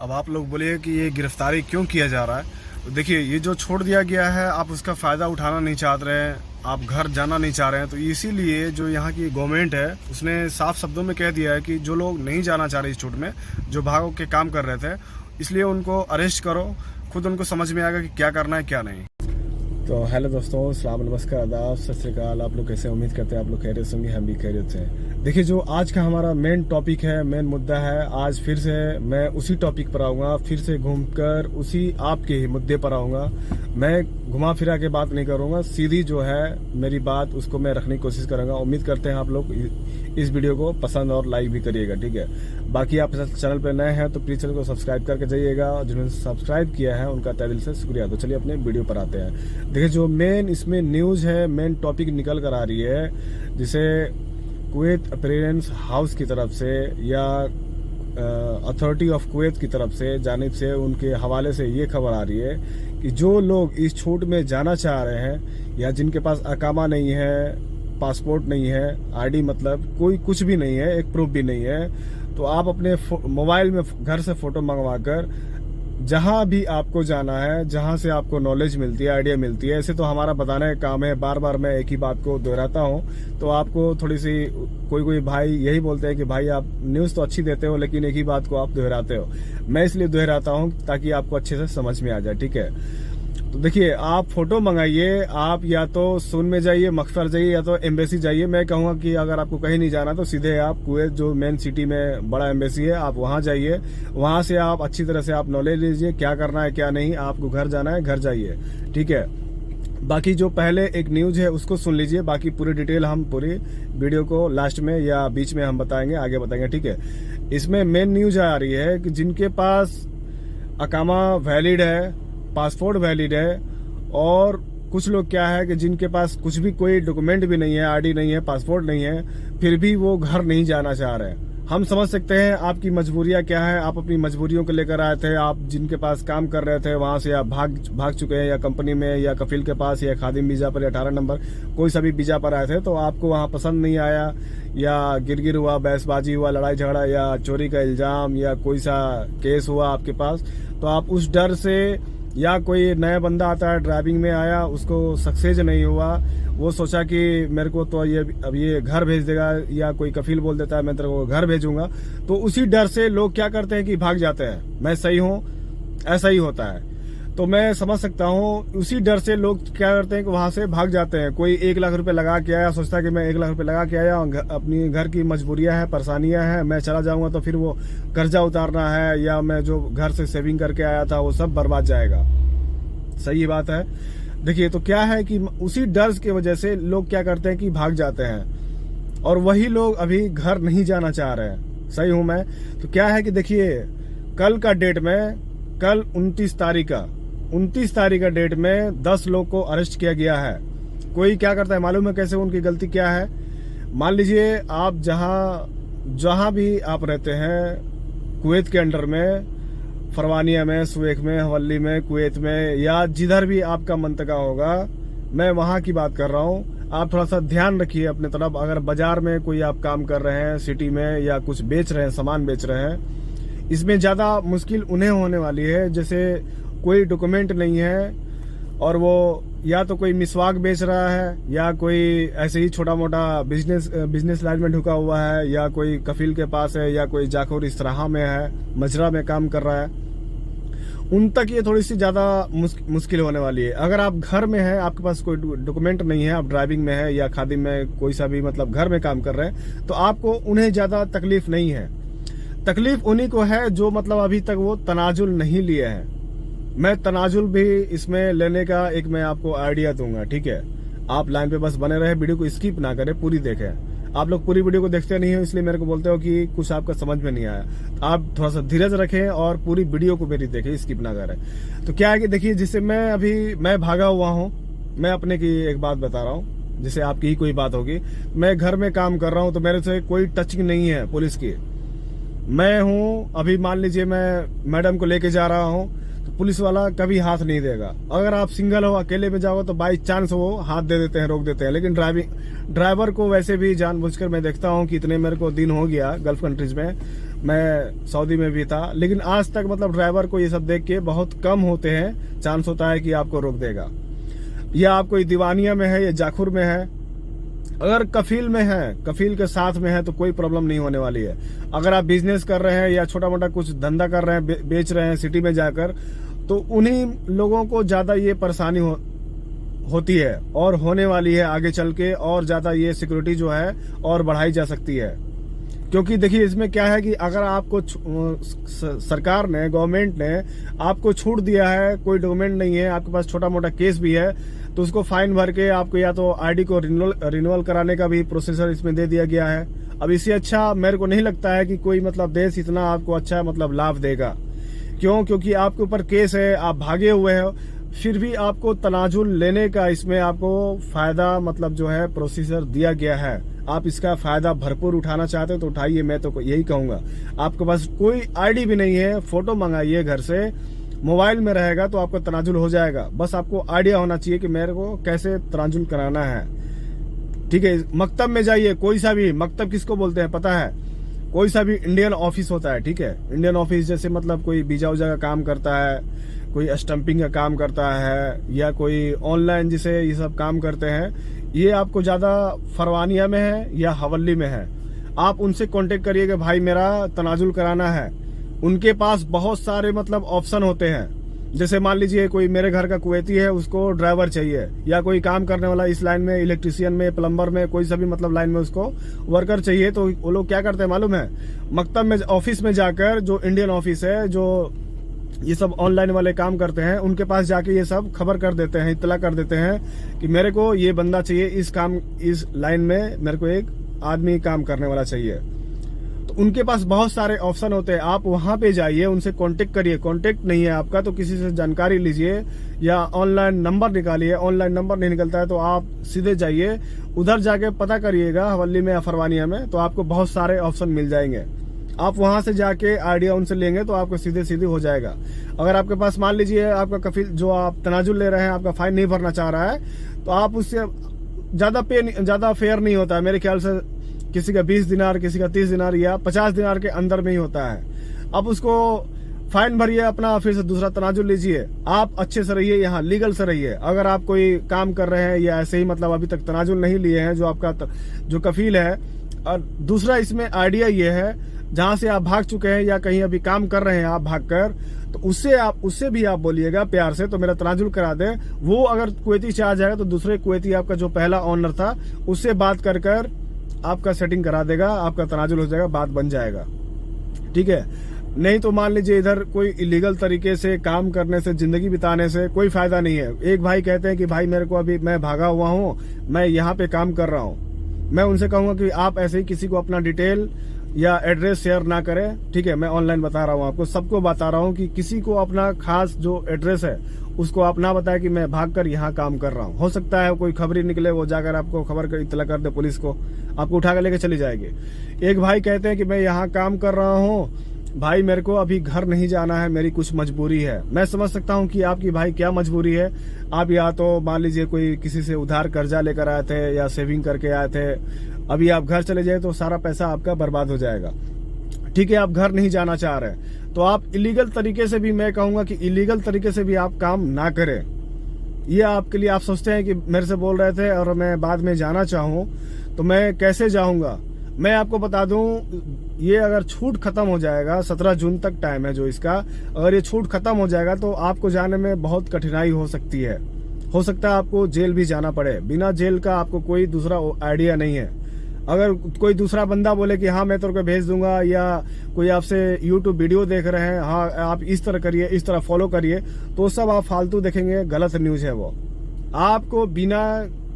अब आप लोग बोलिए कि ये गिरफ्तारी क्यों किया जा रहा है। तो देखिए, ये जो छोड़ दिया गया है, आप उसका फ़ायदा उठाना नहीं चाहते रहे हैं, आप घर जाना नहीं चाह रहे हैं, तो इसीलिए जो यहाँ की गवर्नमेंट है उसने साफ शब्दों में कह दिया है कि जो लोग नहीं जाना चाह रहे इस छूट में, जो भागों के काम कर रहे थे, इसलिए उनको अरेस्ट करो, खुद उनको समझ में आएगा कि क्या करना है क्या नहीं। तो हेलो दोस्तों, सलाम नमस्कार आदाब सत श्री अकाल। आप लोग कैसे, उम्मीद करते हैं आप लोग खैरियत होंगे, हम भी खैरियत से हैं। देखिए, जो आज का हमारा मेन टॉपिक है, मेन मुद्दा है, आज फिर से मैं उसी टॉपिक पर आऊँगा, फिर से घूमकर उसी आपके ही मुद्दे पर आऊँगा। मैं घुमा फिरा के बात नहीं करूँगा, सीधी जो है मेरी बात उसको मैं रखने की कोशिश करूँगा। उम्मीद करते हैं आप लोग इस वीडियो को पसंद और लाइक भी करिएगा, ठीक है। बाकी आप चैनल पर नए हैं तो प्लीज चैनल को सब्सक्राइब करके जाइएगा, और जिन्होंने सब्सक्राइब किया है उनका तहे दिल से शुक्रिया। तो चलिए अपने वीडियो पर आते हैं। देखिए, जो मेन इसमें न्यूज है, मेन टॉपिक निकल कर आ रही है, जिसे कुवैत अपीयरेंस हाउस की तरफ से या अथॉरिटी ऑफ कुवैत की तरफ से जानिब से उनके हवाले से ये खबर आ रही है कि जो लोग इस छूट में जाना चाह रहे हैं या जिनके पास अकामा नहीं है, पासपोर्ट नहीं है, आईडी मतलब कोई कुछ भी नहीं है, एक प्रूफ भी नहीं है, तो आप अपने मोबाइल में घर से फोटो मंगवा कर जहां भी आपको जाना है, जहां से आपको नॉलेज मिलती है, आइडिया मिलती है। ऐसे तो हमारा बताने का काम है, बार बार मैं एक ही बात को दोहराता हूं, तो आपको थोड़ी सी कोई भाई यही बोलते हैं कि भाई आप न्यूज तो अच्छी देते हो लेकिन एक ही बात को आप दोहराते हो। मैं इसलिए दोहराता हूं ताकि आपको अच्छे से समझ में आ जाए, ठीक है। तो देखिए, आप फोटो मंगाइए, आप या तो सुन में जाइए, मकसद जाइए, या तो एम्बेसी जाइए। मैं कहूँगा कि अगर आपको कहीं नहीं जाना तो सीधे आप कुवैत जो मेन सिटी में बड़ा एम्बेसी है, आप वहां जाइए। वहां से आप अच्छी तरह से आप नॉलेज लीजिए, क्या करना है क्या नहीं। आपको घर जाना है, घर जाइए, ठीक है। बाकी जो पहले एक न्यूज है उसको सुन लीजिए, बाकी पूरी डिटेल हम पूरी वीडियो को लास्ट में या बीच में हम बताएंगे, आगे बताएंगे, ठीक है। इसमें मेन न्यूज आ रही है कि जिनके पास अकामा वैलिड है, पासपोर्ट वैलिड है, और कुछ लोग क्या है कि जिनके पास कुछ भी कोई डॉक्यूमेंट भी नहीं है, आईडी नहीं है, पासपोर्ट नहीं है, फिर भी वो घर नहीं जाना चाह रहे हैं। हम समझ सकते हैं आपकी मजबूरियां क्या है, आप अपनी मजबूरियों को लेकर आए थे, आप जिनके पास काम कर रहे थे वहां से आप भाग चुके हैं, या कंपनी में या कफील के पास या खादिम वीजा पर या 18 नंबर कोई सा भी वीजा पर आए थे, तो आपको वहां पसंद नहीं आया, या गिरगिर हुआ, बहसबाजी हुआ, लड़ाई झगड़ा या चोरी का इल्जाम या कोई सा केस हुआ आपके पास, तो आप उस डर से, या कोई नया बंदा आता है ड्राइविंग में आया, उसको सक्सेस नहीं हुआ, वो सोचा कि मेरे को तो अब ये घर भेज देगा, या कोई कफील बोल देता है मैं तेरे को घर भेजूंगा, तो उसी डर से लोग क्या करते हैं कि भाग जाते हैं। मैं सही हूँ, ऐसा ही होता है, तो मैं समझ सकता हूँ। उसी डर से लोग क्या करते हैं कि वहां से भाग जाते हैं। कोई 1 लाख रुपए लगा के आया, सोचता है कि मैं 1 लाख रुपए लगा के आया, अपनी घर की मजबूरियां हैं, परेशानियां हैं, मैं चला जाऊंगा तो फिर वो कर्जा उतारना है, या मैं जो घर से सेविंग करके आया था वो सब बर्बाद जाएगा। सही बात है। देखिए, तो क्या है कि उसी डर की वजह से लोग क्या करते हैं कि भाग जाते हैं, और वही लोग अभी घर नहीं जाना चाह रहे हैं। सही हूं मैं। तो क्या है कि देखिए, कल का डेट में, कल 29 तारीख का डेट में 10 लोग को अरेस्ट किया गया है। कोई क्या करता है मालूम है कैसे, उनकी गलती क्या है। मान लीजिए आप जहां भी आप रहते हैं कुवैत के अंडर में, फरवानिया में, सुएख में, हवल्ली में, कुवैत में, या जिधर भी आपका मंतका होगा, मैं वहां की बात कर रहा हूं। आप थोड़ा सा ध्यान रखिए अपने तरफ। अगर बाजार में कोई आप काम कर रहे हैं, सिटी में, या कुछ बेच रहे हैं, सामान बेच रहे हैं, इसमें ज्यादा मुश्किल उन्हें होने वाली है जैसे कोई डॉक्यूमेंट नहीं है, और वो या तो कोई मिसवाक बेच रहा है, या कोई ऐसे ही छोटा मोटा बिजनेस लाइन में ढुका हुआ है, या कोई कफील के पास है, या कोई जाखोर इस्तराहा में है, मजरा में काम कर रहा है, उन तक ये थोड़ी सी ज्यादा मुश्किल होने वाली है। अगर आप घर में हैं, आपके पास कोई डॉक्यूमेंट नहीं है, आप ड्राइविंग में है या खादिम में कोई सा भी मतलब घर में काम कर रहे हैं, तो आपको उन्हें ज्यादा तकलीफ नहीं है। तकलीफ उन्हीं को है जो मतलब अभी तक वो तनाजुल नहीं लिए हैं। मैं तनाजुल भी इसमें लेने का एक मैं आपको आइडिया दूंगा, ठीक है। आप लाइन पे बस बने रहे, वीडियो को स्किप ना करें, पूरी देखें। आप लोग पूरी वीडियो को देखते नहीं हो, इसलिए मेरे को बोलते हो कि कुछ आपका समझ में नहीं आया। आप थोड़ा सा धीरज रखें और पूरी वीडियो को मेरी देखें, स्किप ना करें। तो क्या है कि देखिए, जिससे मैं भागा हुआ हूँ, मैं अपने की एक बात बता रहा हूँ, जैसे आपकी ही कोई बात होगी। मैं घर में काम कर रहा हूँ, तो मेरे से कोई टचिंग नहीं है पुलिस की। मैं हूँ, अभी मान लीजिए मैं मैडम को लेके जा रहा हूँ, तो पुलिस वाला कभी हाथ नहीं देगा। अगर आप सिंगल हो, अकेले में जाओ, तो बाई चांस वो हाथ दे देते हैं, रोक देते हैं। लेकिन ड्राइवर को वैसे भी जानबूझकर मैं देखता हूँ कि इतने मेरे को दिन हो गया गल्फ कंट्रीज में, मैं सऊदी में भी था, लेकिन आज तक मतलब ड्राइवर को ये सब देख के बहुत कम होते हैं, चांस होता है कि आपको रोक देगा। या आप कोई दीवानिया में है या जाखुर में है, अगर कफील में है, कफील के साथ में है तो कोई प्रॉब्लम नहीं होने वाली है। अगर आप बिजनेस कर रहे हैं या छोटा मोटा कुछ धंधा कर रहे हैं, बेच रहे हैं सिटी में जाकर, तो उन्हीं लोगों को ज्यादा ये परेशानी होती है और होने वाली है आगे चल के, और ज्यादा ये सिक्योरिटी जो है और बढ़ाई जा सकती है। क्योंकि देखिए इसमें क्या है कि अगर आपको सरकार ने, गवर्नमेंट ने आपको छूट दिया है, कोई डॉक्यूमेंट नहीं है, आपके पास छोटा मोटा केस भी है, तो उसको फाइन भर के आपको या तो आईडी को रिन्यूअल कराने का भी प्रोसेसर इसमें दे दिया गया है। अब इससे अच्छा मेरे को नहीं लगता है कि कोई मतलब देश इतना आपको अच्छा मतलब लाभ देगा। क्यों? क्योंकि आपके ऊपर केस है, आप भागे हुए हो, फिर भी आपको तनाजुल लेने का इसमें आपको फायदा मतलब जो है प्रोसीजर दिया गया है। आप इसका फायदा भरपूर उठाना चाहते हो तो उठाइए, मैं तो यही कहूंगा। आपके पास कोई आईडी भी नहीं है, फोटो मंगाइए घर से, मोबाइल में रहेगा तो आपका तनाजुल हो जाएगा। बस आपको आइडिया होना चाहिए कि मेरे को कैसे तनाजुल कराना है। ठीक है, मकतब में जाइए, कोई सा भी मकतब किसको बोलते हैं पता है? कोई सा भी इंडियन ऑफिस होता है, ठीक है, इंडियन ऑफिस जैसे मतलब कोई वीजा उजा का काम करता है, कोई स्टम्पिंग का काम करता है, या कोई ऑनलाइन जिसे ये सब काम करते हैं, ये आपको ज्यादा फरवानिया में है या हवल्ली में है। आप उनसे कांटेक्ट करिए कि भाई मेरा तनाजुल कराना है। उनके पास बहुत सारे मतलब ऑप्शन होते हैं। जैसे मान लीजिए कोई मेरे घर का कुवैती है, उसको ड्राइवर चाहिए, या कोई काम करने वाला इस लाइन में, इलेक्ट्रिशियन में, प्लम्बर में, कोई सा भी मतलब लाइन में उसको वर्कर चाहिए, तो वो लोग क्या करते हैं मालूम है? मकतब में, ऑफिस में जाकर, जो इंडियन ऑफिस है, जो ये सब ऑनलाइन वाले काम करते हैं, उनके पास जाके ये सब खबर कर देते हैं, इत्तला कर देते हैं कि मेरे को ये बंदा चाहिए, इस लाइन में मेरे को एक आदमी काम करने वाला चाहिए। तो उनके पास बहुत सारे ऑप्शन होते हैं। आप वहां पे जाइए, उनसे कांटेक्ट करिए। कांटेक्ट नहीं है आपका तो किसी से जानकारी लीजिए या ऑनलाइन नंबर निकालिए। ऑनलाइन नंबर नहीं निकलता है तो आप सीधे जाइए, उधर जाके पता करिएगा हवल्ली में या फरवानिया में, तो आपको बहुत सारे ऑप्शन मिल जाएंगे। आप वहां से जाके आइडिया उनसे लेंगे तो आपको सीधे हो जाएगा। अगर आपके पास मान लीजिए आपका कफील जो आप तनाजुल ले रहे हैं, आपका फाइन नहीं भरना चाह रहा है, तो आप उससे ज्यादा फेयर नहीं होता है मेरे ख्याल से। किसी का 20 दिनार, किसी का 30 दिनार या 50 दिनार के अंदर में ही होता है। अब उसको फाइन भरिए अपना, फिर से दूसरा तनाजुल लीजिए। आप अच्छे से रहिए, यहाँ लीगल से रहिए। अगर आप कोई काम कर रहे हैं या ऐसे ही मतलब अभी तक तनाजुल नहीं लिए हैं, जो आपका जो कफील है। और दूसरा इसमें आइडिया ये है, जहां से आप भाग चुके हैं या कहीं अभी काम कर रहे हैं आप भागकर, तो उससे भी आप बोलिएगा प्यार से, तो मेरा तनाजुल करा दे। वो अगर कुवैती से आ जाएगा तो दूसरे कुवैती, आपका जो पहला ऑनर था, उससे बात कर आपका सेटिंग करा देगा, आपका तनाजुल हो जाएगा, बात बन जाएगा। ठीक है, नहीं तो मान लीजिए इधर कोई इलीगल तरीके से काम करने से, जिंदगी बिताने से कोई फायदा नहीं है। एक भाई कहते हैं कि भाई मेरे को अभी, मैं भागा हुआ हूँ, मैं यहाँ पे काम कर रहा हूँ। मैं उनसे कहूंगा कि आप ऐसे ही किसी को अपना डिटेल या एड्रेस शेयर ना करें। ठीक है, मैं ऑनलाइन बता रहा हूँ आपको, सबको बता रहा हूँ कि किसी को अपना खास जो एड्रेस है उसको आप ना बताएं कि मैं भागकर यहाँ काम कर रहा हूँ। हो सकता है कोई खबरी निकले, वो जाकर आपको खबर कर इत्तला कर दे पुलिस को, आपको उठा कर लेके चली जाएगी। एक भाई कहते हैं कि मैं यहाँ काम कर रहा हूँ भाई, मेरे को अभी घर नहीं जाना है, मेरी कुछ मजबूरी है। मैं समझ सकता हूँ कि आपकी भाई क्या मजबूरी है। आप या तो मान लीजिए कोई किसी से उधार कर्जा लेकर आए थे या सेविंग करके आए थे, अभी आप घर चले जाए तो सारा पैसा आपका बर्बाद हो जाएगा। ठीक है, आप घर नहीं जाना चाह रहे तो आप इलीगल तरीके से भी, मैं कहूंगा कि इलीगल तरीके से भी आप काम ना करें। ये आपके लिए, आप सोचते हैं कि मेरे से बोल रहे थे और मैं बाद में जाना चाहूं तो मैं कैसे जाऊंगा। मैं आपको बता दूं, ये अगर छूट खत्म हो जाएगा, 17 जून तक टाइम है जो इसका, अगर ये छूट खत्म हो जाएगा तो आपको जाने में बहुत कठिनाई हो सकती है। हो सकता है आपको जेल भी जाना पड़े। बिना जेल का आपको कोई दूसरा आइडिया नहीं है। अगर कोई दूसरा बंदा बोले कि हाँ मैं तेरे को भेज दूंगा, या कोई आपसे यूट्यूब वीडियो देख रहे हैं, हाँ आप इस तरह करिए, इस तरह फॉलो करिए, तो सब आप फालतू देखेंगे, गलत न्यूज है वो। आपको बिना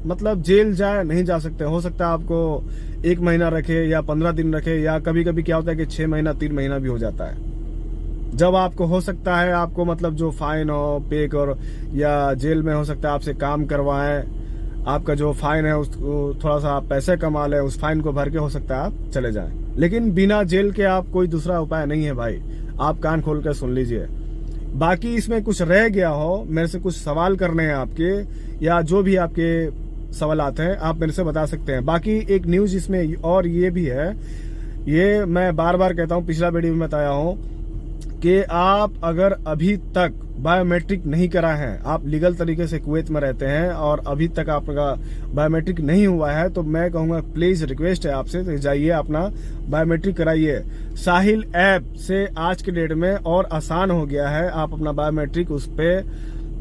मतलब जेल जाए नहीं जा सकते। हो सकता है आपको 1 महीना रखे या 15 दिन रखे, या कभी कभी क्या होता है कि 6 महीना 3 महीना भी हो जाता है। जब आपको हो सकता है आपको मतलब जो फाइन हो पे कर, या जेल में हो सकता है आपसे काम करवाएं, आपका जो फाइन है उसको थोड़ा सा आप पैसे कमा ले, उस फाइन को भर के हो सकता है आप चले जाएं। लेकिन बिना जेल के आप कोई दूसरा उपाय नहीं है भाई। आप कान खोल कर सुन लीजिए। बाकी इसमें कुछ रह गया हो, मेरे से कुछ सवाल करने हैं आपके, या जो भी आपके सवाल आते हैं आप मेरे से बता सकते हैं। बाकी एक न्यूज इसमें और ये भी है ये मैं बार बार कहता हूँ, पिछला वीडियो में बताया हूँ कि आप अगर अभी तक बायोमेट्रिक नहीं करा है, आप लीगल तरीके से कुवैत में रहते हैं और अभी तक आपका बायोमेट्रिक नहीं हुआ है, तो मैं कहूँगा प्लीज रिक्वेस्ट है आपसे, तो जाइए अपना बायोमेट्रिक कराइए। साहिल ऐप से आज के डेट में और आसान हो गया है, आप अपना बायोमेट्रिक उस पर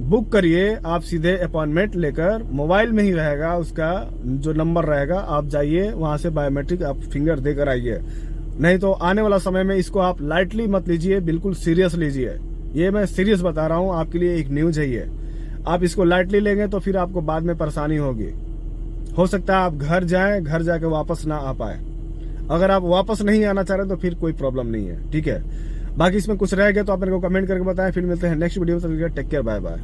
बुक करिए, आप सीधे अपॉइंटमेंट लेकर, मोबाइल में ही रहेगा उसका जो नंबर रहेगा, आप जाइए वहां से बायोमेट्रिक आप फिंगर देकर आइए। नहीं तो आने वाला समय में इसको आप लाइटली मत लीजिए, बिल्कुल सीरियस लीजिए। ये मैं सीरियस बता रहा हूँ, आपके लिए एक न्यूज है ये। आप इसको लाइटली लेंगे तो फिर आपको बाद में परेशानी होगी। हो सकता है आप घर जाएं, घर जाके वापस ना आ पाए। अगर आप वापस नहीं आना चाह रहे तो फिर कोई प्रॉब्लम नहीं है, ठीक है। बाकी इसमें कुछ रह गया तो आप मेरे को कमेंट करके बताएं। फिर मिलते हैं नेक्स्ट वीडियो में, टेक केयर, बाय बाय।